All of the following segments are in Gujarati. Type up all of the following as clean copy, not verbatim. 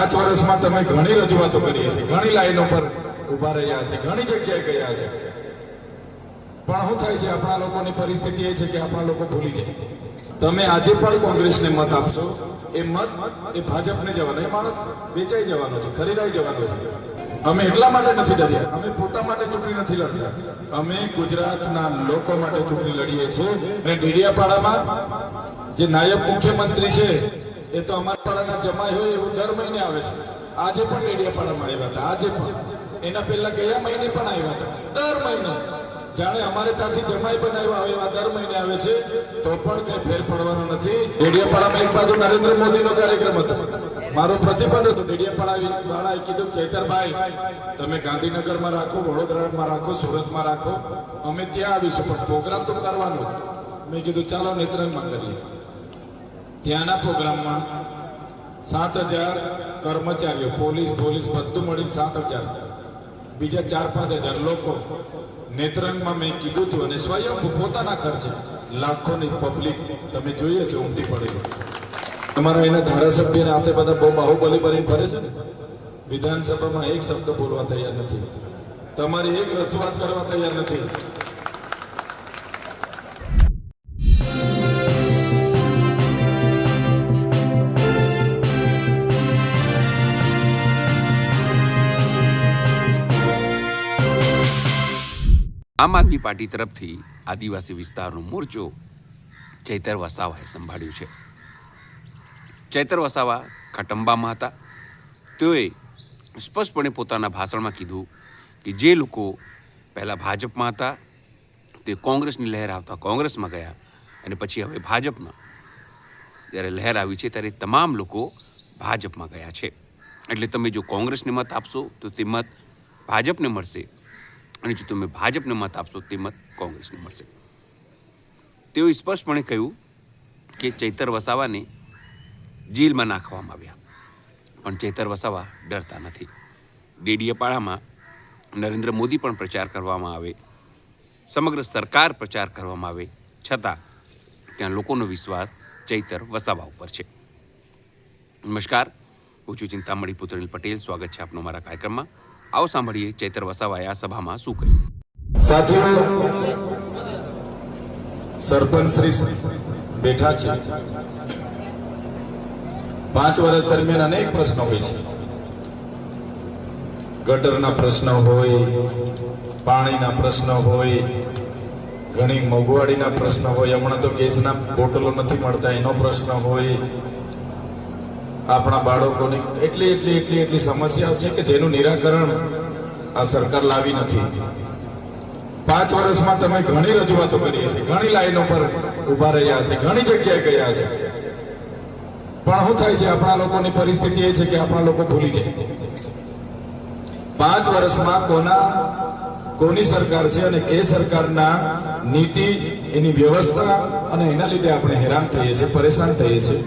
5 વર્ષમાં તમે ઘણી રજૂઆતો કરી હશે, ઘણી લાઈનો પર ઉભા રહ્યા હશે, ઘણી જગ્યાએ ગયા હશે, પણ શું થાય છે, આપણા લોકોની પરિસ્થિતિ એ છે કે આપણા લોકો ભૂલી જાય. તમે આજે પણ કોંગ્રેસને મત આપશો, એ મત એ ભાજપને જવાનો, એ માણસ વેચાઈ જવાનો છે, ખરીદાઈ જવાનો છે. અમે એટલા માટે નથી ડર્યા, અમે પોતા માટે ચૂંટણી નથી લડતા, અમે ગુજરાતના લોકો માટે ચૂંટણી લડીએ છીએ. અને ડેડિયાપાડામાં જે નાયબ મુખ્યમંત્રી છે એ તો અમારા પાડાના જમાઈ હોય એવું દર મહિને આવે છે. આજે પણ ડેડિયાપાડામાં આવ્યા હતા, આજે પણ, એના પહેલા ગયા મહિને પણ આવ્યા હતા. દર મહિને જાણે અમારે ત્યાંથી જમાઈ બનાવ્યા હોય એવા દર મહિને આવે છે, તો પણ કઈ ફેર પડવાનો નથી. ડેડિયાપાડામાં એક બાજુ નરેન્દ્ર મોદીનો કાર્યક્રમ હતો, મારો પ્રતિબંધ હતો. ડેડિયાપાડા વાળાએ કીધું ચૈતરભાઈ તમે ગાંધીનગરમાં રાખો, વડોદરામાં રાખો, સુરતમાં રાખો, અમે ત્યાં આવીશું, પણ પ્રોગ્રામ તો કરવાનો. મેં કીધું ચાલો નેત્રંગમાં કરીએ. ત્યાંના પ્રોગ્રામમાં 7,000 કર્મચારીઓ, પોલીસ બધું મળીને 7,000, બીજા 4-5 હજાર લોકો નેત્રંગમાં મેં કીધું હતું. અને સ્વયં પોતાના ખર્ચે લાખોની પબ્લિક તમે જોઈએ છે ઉમટી પડેલી. તમારા એના ધારાસભ્યને આપણે બધા બહુ બાહુબલી ભરીને ફરે છે ને, વિધાનસભામાં એક શબ્દ બોલવા તૈયાર નથી, તમારી એક રજૂઆત કરવા તૈયાર નથી. આમ આદમી પાર્ટી તરફથી આદિવાસી વિસ્તારનો મોરચો ચૈતર વસાવાએ સંભાળ્યું છે. ચૈતર વસાવા ખટંબામાં હતા. તેઓએ સ્પષ્ટપણે પોતાના ભાષણમાં કીધું કે જે લોકો પહેલાં ભાજપમાં હતા તે કોંગ્રેસની લહેર આવતા કોંગ્રેસમાં ગયા, અને પછી હવે ભાજપમાં જ્યારે લહેર આવી છે ત્યારે તમામ લોકો ભાજપમાં ગયા છે. એટલે તમે જો કોંગ્રેસને મત આપશો તો તે મત ભાજપને મળશે, અને જો તમે ભાજપને મત આપશો તે મત કોંગ્રેસને મળશે. તેઓએ સ્પષ્ટપણે કહ્યું કે ચૈતર વસાવાને જેલમાં નાખવામાં આવ્યા, પણ ચૈતર વસાવા ડરતા નથી. ડેડિયાપાડામાં નરેન્દ્ર મોદી પણ પ્રચાર કરવામાં આવે, સમગ્ર સરકાર પ્રચાર કરવામાં આવે, છતાં ત્યાં લોકોનો વિશ્વાસ ચૈતર વસાવા ઉપર છે. નમસ્કાર, હું છું ચિંતામણી પુત્રનીલ પટેલ. સ્વાગત છે આપનો મારા કાર્યક્રમમાં. આવો સાંભળીએ ચૈતર વસાવાએ આ સભામાં શું કહ્યું. સાથીઓ, સરપંચ શ્રી બેઠા છે. 5 વર્ષ દરમિયાન અનેક પ્રશ્નો હોય છે. ગટરના પ્રશ્નો હોય, પાણીના પ્રશ્નો હોય, ઘણી મોંઘવારીના પ્રશ્નો હોય, હમણાં તો ગેસના બોટલો નથી મળતા એનો પ્રશ્ન હોય, આપણા બાળકોની એટલી સમસ્યાઓ છે કે જેનું નિરાકરણ આ સરકાર લાવી નથી. 5 વર્ષમાં તમે ઘણી રજૂઆતો કરી હશે, ઘણી લાઈનો પર ઉભા રહ્યા હશે, ઘણી જગ્યાએ ગયા હશે, પણ શું થાય છે, આપણા લોકોની પરિસ્થિતિ એ છે કે આપણા લોકો ભૂલી જાય. 5 વર્ષમાં કોની સરકાર છે અને એ સરકારના નીતિ, એની વ્યવસ્થા, અને એના લીધે આપણે હેરાન થઈએ છીએ, પરેશાન થઈએ છીએ.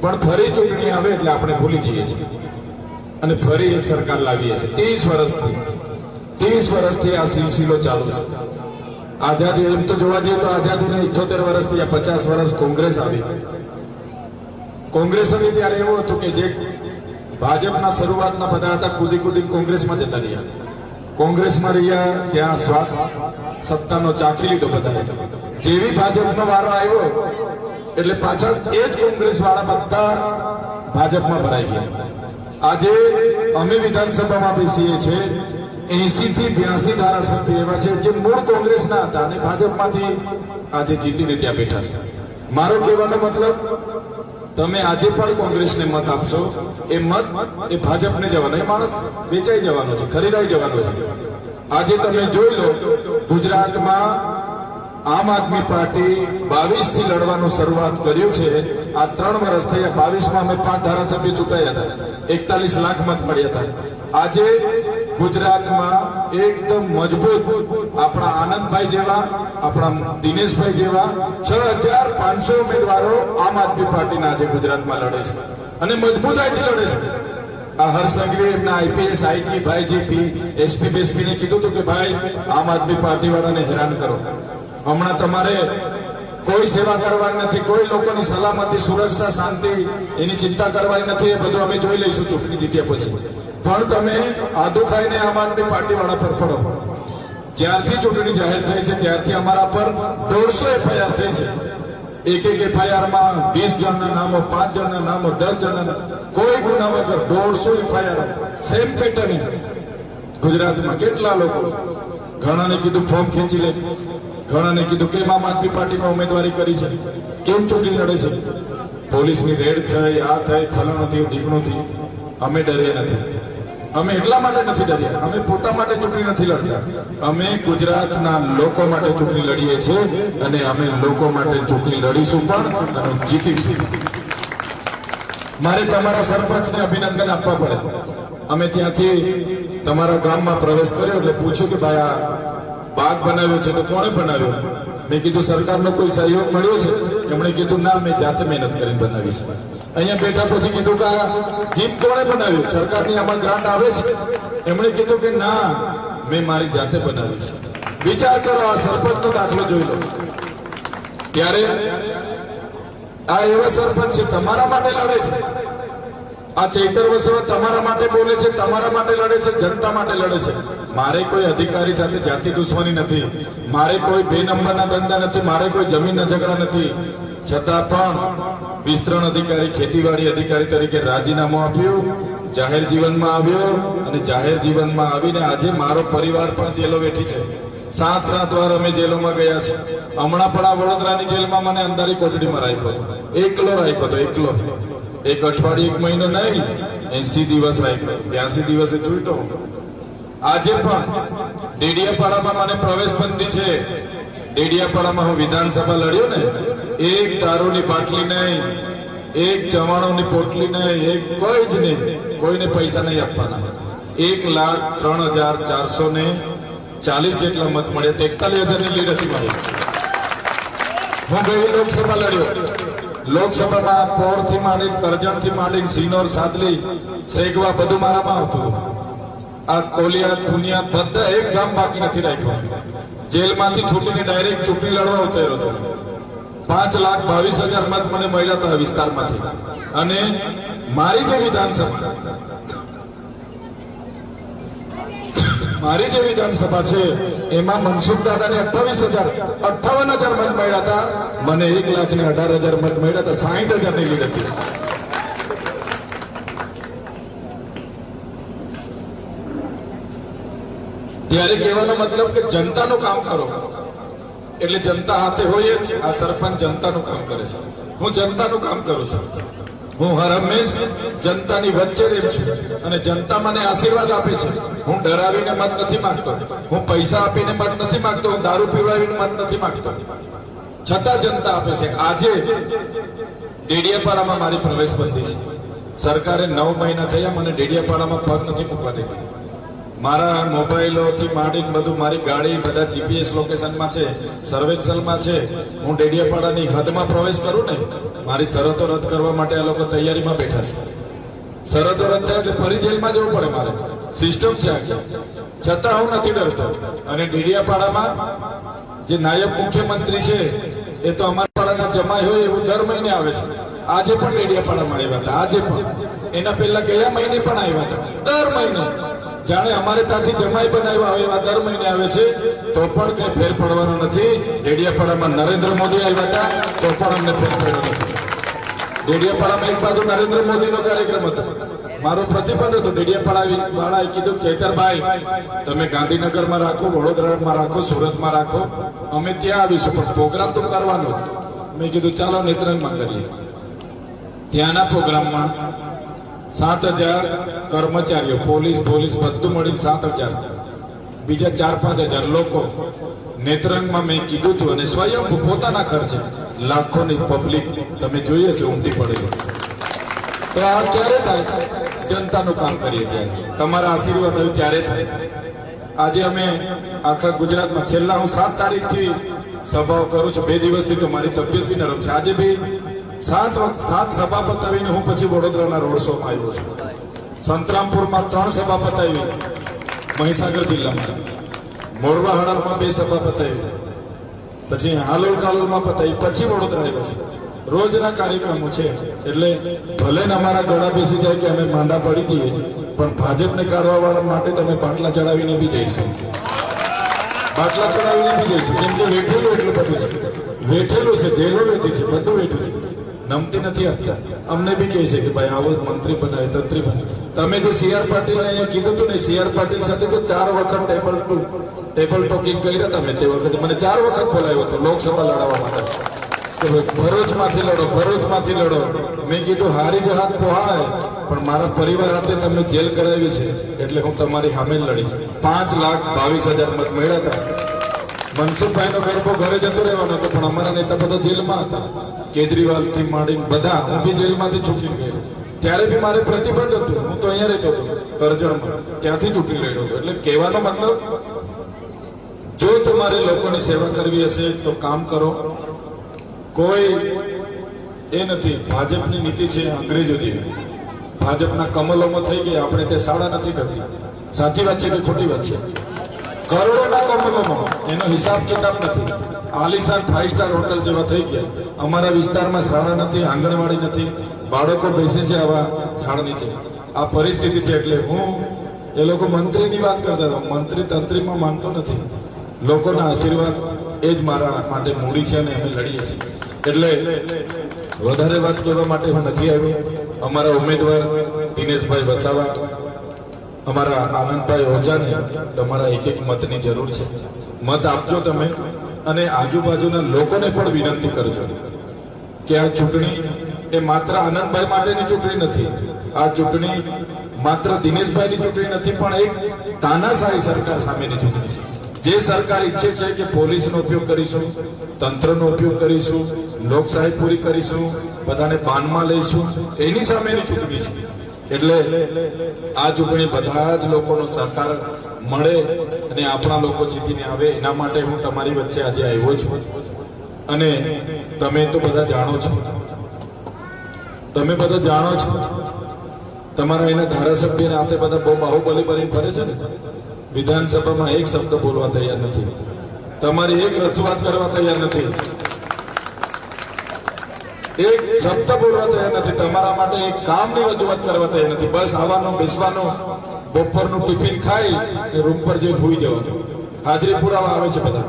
પણ ફરી ચૂંટણી આવે એટલે આપણે ભૂલી જઈએ છીએ અને ફરી એક સરકાર લાવીએ છીએ. 30 વર્ષથી આ સિલસિલો ચાલુ છે. આઝાદી, એમ તો જોવા જઈએ તો આઝાદીને 78 વર્ષથી, 50 વર્ષ કોંગ્રેસ આવી. કોંગ્રેસ આવી ત્યારે એવું હતું કે જે ભાજપના શરૂઆતના બધા હતા કૂદી કોંગ્રેસમાં જતા રહ્યા. કોંગ્રેસમાં રહ્યા ત્યાં સત્તાનો ચાખી લીધો બધા. જેવી ભાજપનો વારો આવ્યો એટલે પાછળ એ જ કોંગ્રેસ વાળા બધા ભાજપમાં ભરાઈ ગયા. આજે અમે વિધાનસભામાં બેસીએ છીએ, 80 થી 82 ધારાસભ્ય એવા છે જે મૂળ કોંગ્રેસના હતા અને ભાજપમાંથી આજે જીતીને ત્યાં બેઠા છે. મારો કહેવાનો મતલબ, તમે આજે પણ કોંગ્રેસને મત આપશો, એ મત એ ભાજપને જવાનો, એ માણસ વેચાઈ જવાનો છે, ખરીદાઈ જવાનો છે. આજે તમે જોઈ લો, ગુજરાતમાં આમ આદમી પાર્ટી 22 થી લડવાનું શરૂઆત કર્યું છે. આ 3 વર્ષ થયા. 22માં અમે 5 ધારાસભ્ય ચૂંટાયા હતા, 41 લાખ મત મળ્યા હતા. આજે ગુજરાતમાં એકદમ મજબૂત આપણા આનંદભાઈ જેવા, આપણા દિનેશભાઈ જેવા 6,500 ઉમેદવારો આમ આદમી પાર્ટીના આજે ગુજરાતમાં લડે છે અને મજબૂતાઈથી લડે છે. આ હર્ષસંઘવી એમના આઈપીએસ આઈજી ભાઈ એસપી ને કીધું હતું કે ભાઈ આમ આદમી પાર્ટી વાળાને હેરાન કરો. હમણાં તમારે કોઈ સેવા કરવાની નથી, કોઈ લોકોની સલામતી, સુરક્ષા, શાંતિ એની ચિંતા કરવાની નથી. એ બધું અમે જોઈ લઈશું ચૂંટણી જીત્યા પછી. પણ તમે આદુ ખાઈને આમ આદમી પાર્ટી વાળા પર પડો. જ્યારથી ચૂંટણી જાહેર થઈ છે ત્યારથી અમારા પર 150 એફઆઈઆર થઈ છે. એક એફઆઈઆર માં 20 જણના નામો, 5 જણના નામો, 10 જણના, કોઈ ગુના વગર 150 એફઆઈઆર. સેમ પેટર્ન ગુજરાતમાં. કેટલા લોકો, ઘણાને કીધું ફોર્મ ખેંચી લે, ઘણાને કીધું કેમ આમ આદમી પાર્ટીમાં ઉમેદવારી કરી છે, કેમ ચૂંટણી લડે છે. પોલીસની રેડ થઈ, આ થઈ, ફલાણું થયું, ઢીકણું થયું. અમે ડર્યા નથી. અમે એટલા માટે નથી ડર્યા, અમે પોતા માટે ચૂંટણી નથી લડતા. અમે ગુજરાતના લોકો માટે ચૂંટણી લડીએ છીએ અને અમે લોકો માટે ચૂંટણી લડીશું પણ અને જીતીશું. મારે તમારા સરપંચને અભિનંદન આપવા પડે. અમે ત્યાંથી તમારા ગામમાં પ્રવેશ કર્યો એટલે પૂછ્યું કે ભાઈ આ બાગ બનાવ્યો છે તો કોણે બનાવ્યો? મેં કીધું સરકારનો કોઈ સહયોગ મળ્યો છે? એમણે કીધું ના, મેં જાતે મહેનત કરીને બનાવી છે. અહીંયા બેઠા પછી કીધું કે આ જીપ કોણે બનાવ્યું? સરકારની આમાં ગ્રાન્ટ આવે છે? એમણે કીધું કે ના, મેં મારી જાતે બનાવી છે. વિચાર કરો, આ સરપંચનો દાખલો જોઈ લો. ત્યારે આ એવા સરપંચ છે તમારા માટે લડે છે. આ ચૈતર વસાવા તમારા માટે બોલે છે, તમારા માટે લડે છે, જનતા માટે લડે છે. મારે કોઈ અધિકારી સાથે જાતિ દુશ્મની નથી, મારે કોઈ 2 નંબરના ધંધા નથી, મારે કોઈ જમીનના ઝઘડા નથી. છતાં પણ વિસ્તરણ અધિકારી, ખેતીવાડી અધિકારી તરીકે રાજીનામું આપ્યું, જાહેર જીવનમાં આવ્યો અને જાહેર જીવનમાં આવીને આજે મારો પરિવાર પણ જેલો બેઠી છે. 7 વાર અમે જેલોમાં ગયા છે. હમણાં પણ આ વડોદરાની જેલમાં મને અંધારી કોટડીમાં રાખ્યો હતો. એકલો રાખ્યો હતો, એકલો. 1 અઠવાડિયું 1 મહિનો નહીં, 80 દિવસ રાખ્યો. 82 દિવસે છૂટ્યો. આજે પણ ડેડિયાપાડામાં મને પ્રવેશ બંધી છે. ડેડિયાપાડામાં હું વિધાનસભા લડ્યો ને, એક દારૂની બાટલી નહીં, એક ચવાણોની પોટલી નહીં, એક કોઈ જ નહીં, કોઈને પૈસા નહીં આપવાના. 1,03,440 જેટલા મત મળ્યા. 43,000ની લીડ હતી મારી. હું ગઈ લોકસભા લડ્યો. લોકસભામાં પોરથી માંડી, કરજણથી માંડી, સિનોર, સાદલી, સેગવા બધું મારામાં આવતું હતું. આ કોલિયા, દુનિયા બધા એક ગામ બાકી નથી રાખ્યું. જેલમાંથી છૂટીને ડાયરેક્ટ ચૂંટણી લડવા ઉતર્યો હતો. 5,22,000 મત મને મળ્યા હતા વિસ્તારમાંથી. અને મારી જે વિધાનસભા છે એમાં મનસુખ દાદાને 58,000 મત મળ્યા હતા. મને 1,18,000 મત મળ્યા હતા. 60,000ની લીડ હતી. ત્યારે કહેવાનો મતલબ કે જનતાનું કામ કરો એટલે જનતા હાથે હોય જ. આ સરપંચ જનતાનું કામ કરે છે. હું જનતાનું કામ કરું છું. હું હર હંમેશ જનતાની વચ્ચે રહું છું અને જનતા મને આશીર્વાદ આપે છે. હું ડરાવીને મત નથી માંગતો, હું પૈસા આપીને મત નથી માંગતો, હું દારૂ પીવડાવીને મત નથી માંગતો. છતાં જનતા આપે છે. આજે ડેડિયાપાડામાં મારી પ્રવેશ બંધી છે. સરકારે 9 મહિના થયા મને ડેડિયાપાડામાં પગ નથી મૂકવા દેતી. મારા મોબાઈલોથી માંડીને બધું, મારી ગાડી બધા જીપીએસ લોકેશનમાં છે, સર્વેક્ષણમાં છે. હું ડેડિયાપાડાની હદમાં પ્રવેશ કરું ને, મારી શરતો રદ કરવા માટે આ લોકો તૈયારીમાં બેઠા છે. શરતો રદ થાય એટલે ફરી જેલમાં જવું પડે મારે. સિસ્ટમ છે આખી. છતાં હું નથી ડરતો. અને ડેડિયાપાડામાં જે નાયબ મુખ્યમંત્રી છે એ તો અમારા પાડાના જમાઈ હોય એવું દર મહિને આવે છે. આજે પણ ડેડિયાપાડામાં આવ્યા હતા. આજે પણ, એના પહેલા ગયા મહિને પણ આવ્યા હતા. દર મહિને જાણે અમારે ત્યાંથી જમાઈ બનાવ્યા હોય એવા દર મહિને આવે છે. તો પણ કઈ ફેર પડવાનો નથી. ડેડિયાપાડામાં નરેન્દ્ર મોદી આવ્યા હતા તો પણ અમને ફેર પડ્યો નથી. ડેડિયાપાડામાં એક બાજુ નરેન્દ્ર મોદીનો કાર્યક્રમ હતો. મારો પ્રતિબંધ હતો. ડેડિયાપાડા વાળાએ કીધું ચૈતરભાઈ તમે ગાંધીનગરમાં રાખો, વડોદરામાં રાખો, સુરતમાં રાખો, અમે ત્યાં આવીશું, પણ પ્રોગ્રામ તો કરવાનો. મેં કીધું ચાલો નેત્રંગમાં કરીએ. ત્યાંના પ્રોગ્રામમાં 7,000 કર્મચારીઓ, પોલીસ બધું મળીને 7,000, બીજા 4-5,000 લોકો. નેત્રંગમાં મેં કીધું હતું અને સ્વયં પોતાના ખર્ચે લાખોની પબ્લિક તમે જોઈએ છે ઉમટી પડેલી. તો આ ક્યારે થાય? જનતાનું કામ કરીએ ત્યારે. તમારા આશીર્વાદ આવ્યું ત્યારે થાય. આજે અમે આખા ગુજરાતમાં છેલ્લા હું 7 તારીખથી સભાઓ કરું છું. 2 દિવસથી તો મારી તબિયત બી નરમ છે. આજે બી 7 સભા પતાવીને હું પછી વડોદરાના રોડ શોમાં આવ્યો છું. સંતરામપુરમાં 3 સભા પતાવી, મહીસાગર જિલ્લામાં. મોરવા હડપમાં 2 સભા પતાવી. પછી હાલોલ કાલોલમાં પતાવી પછી વડોદરા આવ્યો છું. રોજના કાર્યક્રમો છે. એટલે ભલે ને અમારા ગળા બેસી જાય કે અમે માંડા પડી દઈએ, પણ ભાજપને કાઢવા વાળા માટે તમે બાટલા ચડાવીને બી જઈશું. બાટલા ચડાવીને બી જઈશું. કેમ કે વેઠેલું એટલું બધું છે, વેઠેલું છે, જેલો વેઠી છે, બધું વેઠું છે. નમતી નથી આપતા. અમને બી કહે છે કે ભાઈ આવો મંત્રી બનાવે, તંત્રી બનાવે. તમે જે સી.આર. પાટીલને અહીંયા કીધું હતું ને, સી.આર. પાટીલ સાથે તો 4 વખત ટેબલ ટોકિંગ કર્યા તમે. તે વખતે મને 4 વખત બોલાવ્યો હતો લોકસભા લડવા માટે કે ભરૂચમાંથી લડો, ભરૂચમાંથી લડો. મેં કીધું હારી જહાજ પોહાય, પણ મારા પરિવાર હાથે તમે જેલ કરાવી છે એટલે હું તમારી સામે લડીશ. 5,22,000 મત મળ્યા હતા. મનસુખભાઈનો ગરબો ઘરે જતો રહેવાનો હતો, પણ અમારા નેતા બધા જેલમાં હતા. કેજરીવાલ થી માંડીને બધા. હું બી જેલમાંથી છૂટી ગયો. ત્યારે બી મારે પ્રતિબંધ હતું. હું તો અહીંયા રહેતો હતો કરજણમાં, ત્યાંથી ચૂંટણી લડ્યો હતો. એટલે કહેવાનો મતલબ, જો તમારે લોકોની સેવા કરવી હશે તો કામ કરો. કોઈ એ નથી. ભાજપની નીતિ છે અંગ્રેજો જેવી. ભાજપના કમલોમાં થઈ ગઈ, આપણે તે શાળા નથી કરતી. સાચી વાત છે કે ખોટી વાત છે? કરોડોના કમલોમાં એનો હિસાબ કિતાબ નથી. આલિશાન 5 સ્ટાર હોટલ જેવા થઈ ગયા. અમારા વિસ્તારમાં શાળા નથી, આંગણવાડી નથી, બાળકો બેસે છે આવા ઝાડ નીચે. આ પરિસ્થિતિ છે. એટલે હું એ લોકો મંત્રીની વાત કરતા હતા. મંત્રી તંત્રીમાં માનતો નથી. લોકોના આશીર્વાદ એ જ મારા માટે મૂડી છે અને અમે લડીએ છીએ. એટલે વધારે વાત કહેવા માટે હું નથી આવ્યો. અમારા ઉમેદવાર દિનેશભાઈ વસાવા, અમારા આનંદભાઈ ઓઝાને તમારા એક મતની જરૂર છે. મત આપજો તમે. અને આજુબાજુના લોકોને પણ વિનંતી કરજો કે આ ચૂંટણી એ માત્ર આનંદભાઈ માટેની ચૂંટણી નથી. આ ચૂંટણી માત્ર દિનેશભાઈની ચૂંટણી નથી, પણ એક તાનાશાહી સરકાર સામેની ચૂંટણી છે. જે સરકાર ઈચ્છે છે કે પોલીસનો ઉપયોગ કરીશું, તંત્રનો ઉપયોગ કરીશું, લોકશાહી પૂરી કરીશું, બધાને બાનમાં લઈશું, એની સામેની ચૂંટણી છે. એટલે આ ચૂંટણી બધા જ લોકોનો સહકાર મળે અને આપણા લોકો જીતીને આવે, એના માટે હું તમારી વચ્ચે આજે આવ્યો છું. અને તમે તો બધા જાણો છો, તમે બધા જાણો છો, તમારા એના ધારાસભ્યને આપણે બધા બહુ બાહુબલી ભરીને ફરે છે ને. વિધાનસભામાં એક શબ્દ બોલવા તૈયાર નથી, તમારી એક રજૂઆત કરવા તૈયાર નથી, એક શબ્દ બોલવા તૈયાર નથી, તમારા માટે એક કામની રજૂઆત કરવા તૈયાર નથી. બસ આવવાનો, બેસવાનો, બપોરનું ટિફિન ખાઈ રૂમ પર જઈને ભૂઈ જવાનું. હાજરી પુરાવા આવે છે બધા.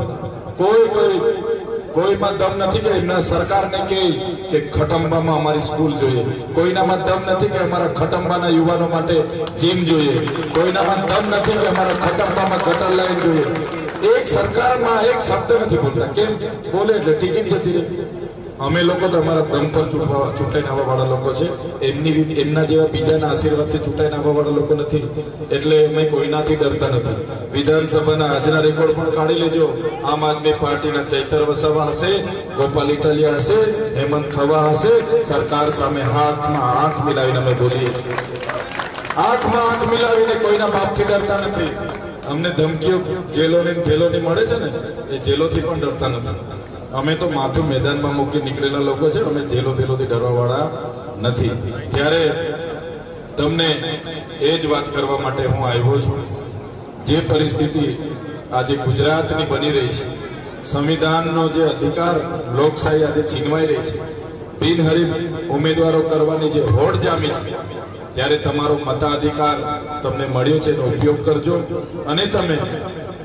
કોઈમાં દમ નથી કે એમના સરકારને કહે કે ખટંબામાં અમારી સ્કૂલ જોઈએ. કોઈનામાં દમ નથી કે અમારા ખટંબાના યુવાનો માટે જીમ જોઈએ. કોઈનામાં દમ નથી કે અમારા ખટંબામાં ગટર લાઈન જોઈએ. એક સરકારમાં એક શબ્દ નથી બોલતા. કેમ બોલે એટલે ટિકિટ જતી રહે. અમે લોકો તો અમારા દમ પર ચૂંટાઈને આવવા વાળા લોકો છે. એમના જેવા બીજાના આશીર્વાદથી ચૂંટાઈને આવવા વાળા લોકો નથી. એટલે અમે કોઈનાથી ડરતા નથી. વિધાનસભાના આજના રેકોર્ડ પણ કાઢી લેજો. આમ આદમી પાર્ટીના ચૈતર વસાવા હશે, ગોપાલ ઇટાલિયા હશે, હેમંત ખવા હશે. સરકાર સામે આંખમાં આંખ મિલાવીને અમે બોલીએ છીએ. આંખમાં આંખ મિલાવીને કોઈના બાપથી ડરતા નથી. અમને ધમકીઓ જેલોની ભેલોની મળે છે ને, એ જેલોથી પણ ડરતા નથી. અમે તો માથું મેદાનમાં મૂકી નીકળેલા લોકો છે. અમે જેલો બેલોથી ડરવા વાળા નથી. ત્યારે તમને એ જ વાત કરવા માટે હું આવ્યો છું. જે પરિસ્થિતિ આજે ગુજરાતની બની રહી છે, સંવિધાનનો જે અધિકાર, લોકશાહી આજે છીનવાઈ રહી છે, બિનહરીફ ઉમેદવારો કરવાની જે હોડ જામી છે, ત્યારે તમારો મતાધિકાર તમને મળ્યો છે, એનો ઉપયોગ કરજો. અને તમે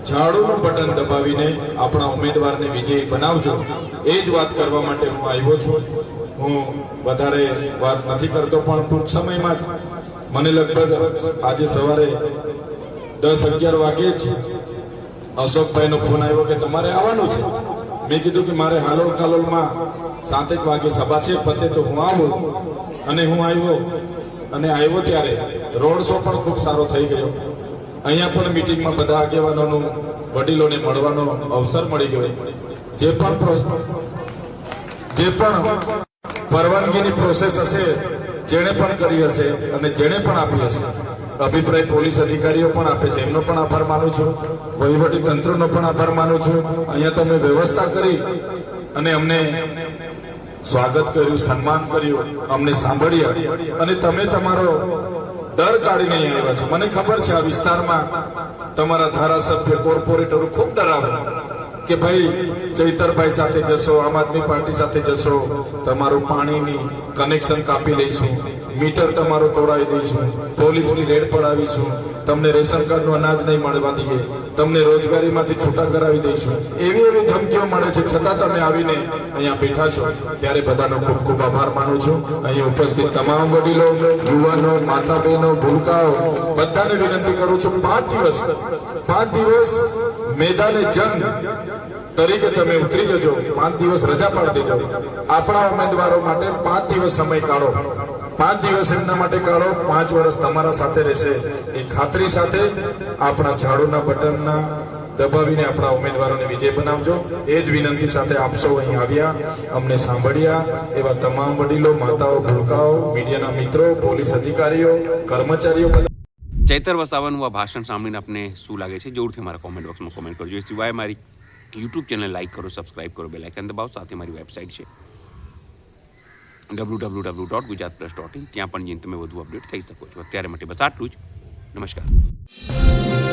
ઝાડુનું બટન દબાવીને આપણા ઉમેદવારને વિજયી બનાવજો. એ જ વાત કરવા માટે હું આવ્યો છું. હું વધારે વાત નથી કરતો, પણ ટૂંક સમયમાં જ મને લગભગ આજે સવારે 10-11 વાગે જ અશોકભાઈનો ફોન આવ્યો કે તમારે આવવાનું છે. મેં કીધું કે મારે હાલોલ ખાલોલમાં 7 વાગે સભા છે, પતે તો હું આવું. અને હું આવ્યો. અને આવ્યો ત્યારે રોડ શો પણ ખૂબ સારો થઈ ગયો. અહીંયા પણ મીટિંગમાં બધા આગેવાનોનું, વડીલોને મળવાનો અવસર મળી ગયો. જે પણ પરવાનગીની પ્રોસેસ હશે, જેણે પણ કરી હશે અને જેણે પણ આપી હશે, અભિપ્રાય પોલીસ અધિકારીઓ પણ આપે છે, એમનો પણ આભાર માનું છું. વહીવટી તંત્રનો પણ આભાર માનું છું. અહીંયા તમે વ્યવસ્થા કરી અને અમને સ્વાગત કર્યું, સન્માન કર્યું, અમને સાંભળ્યા અને તમે તમારો ડર કાઢીને અહીંયા આવ્યા છો. મને ખબર છે આ વિસ્તારમાં તમારા ધારાસભ્ય, કોર્પોરેટરો ખૂબ ડરાવે. કે ભાઈ ચૈતરભાઈ સાથે જશો, આમ આદમી પાર્ટી સાથે જશો, તમારું પાણીની કનેક્શન કાપી લઈશું, મીટર તમારું તોડાવી દઈશું, પોલીસની રેડ પડાવીશું, તમને રેશન કાર્ડનું અનાજ નહીં મળવા દઈએ, તમને રોજગારીમાંથી છૂટા કરાવી દઈશું, એવી એવી ધમકીઓ મળે છે. છતાં તમે આવીને અહીંયા બેઠા છો, ત્યારે બધાનો ખૂબ ખૂબ આભાર માનું છું. અહીં ઉપસ્થિત તમામ વડીલો, યુવાનો, માતા બહેનો, ભૂલકાઓ બધાને વિનંતી કરું છું, 5 દિવસ મેદાને જંગ તરીકે તમે ઉતરી જજો. 5 દિવસ રજા પાડી દેજો. આપણા ઉમેદવારો માટે 5 દિવસ સમય કાઢો. 5 દિવસ એમના માટે કાઢો. 5 વર્ષ તમારા સાથે રહેશે એ ખાતરી સાથે આપણા ઝાડુના બટનના દબાવીને આપણા ઉમેદવારોને વિજય બનાવજો. એ જ વિનંતી સાથે આપ સૌ અહીં આવ્યા, અમને સાંભળ્યા, એવા તમામ વડીલો, માતાઓ, ભૂલકાઓ, મીડિયાના મિત્રો, પોલીસ અધિકારીઓ, કર્મચારીઓ, ચૈતર વસાવાનું આ ભાષણ સાંભળીને આપને શું લાગે છે જરૂરથી મારા કોમેન્ટ બોક્સમાં કોમેન્ટ કરજો. એ સિવાય મારી યુટ્યુબ ચેનલ લાઈક કરો, સબસ્ક્રાઇબ કરો, બેલ આઇકન દબાવો. સાથે મારી વેબસાઇટ છે www.gujaratpress.in, ત્યાં પણ જઈને તમે વધુ અપડેટ થઈ શકો છો. અત્યારે માટે બસ આટલું જ. નમસ્કાર.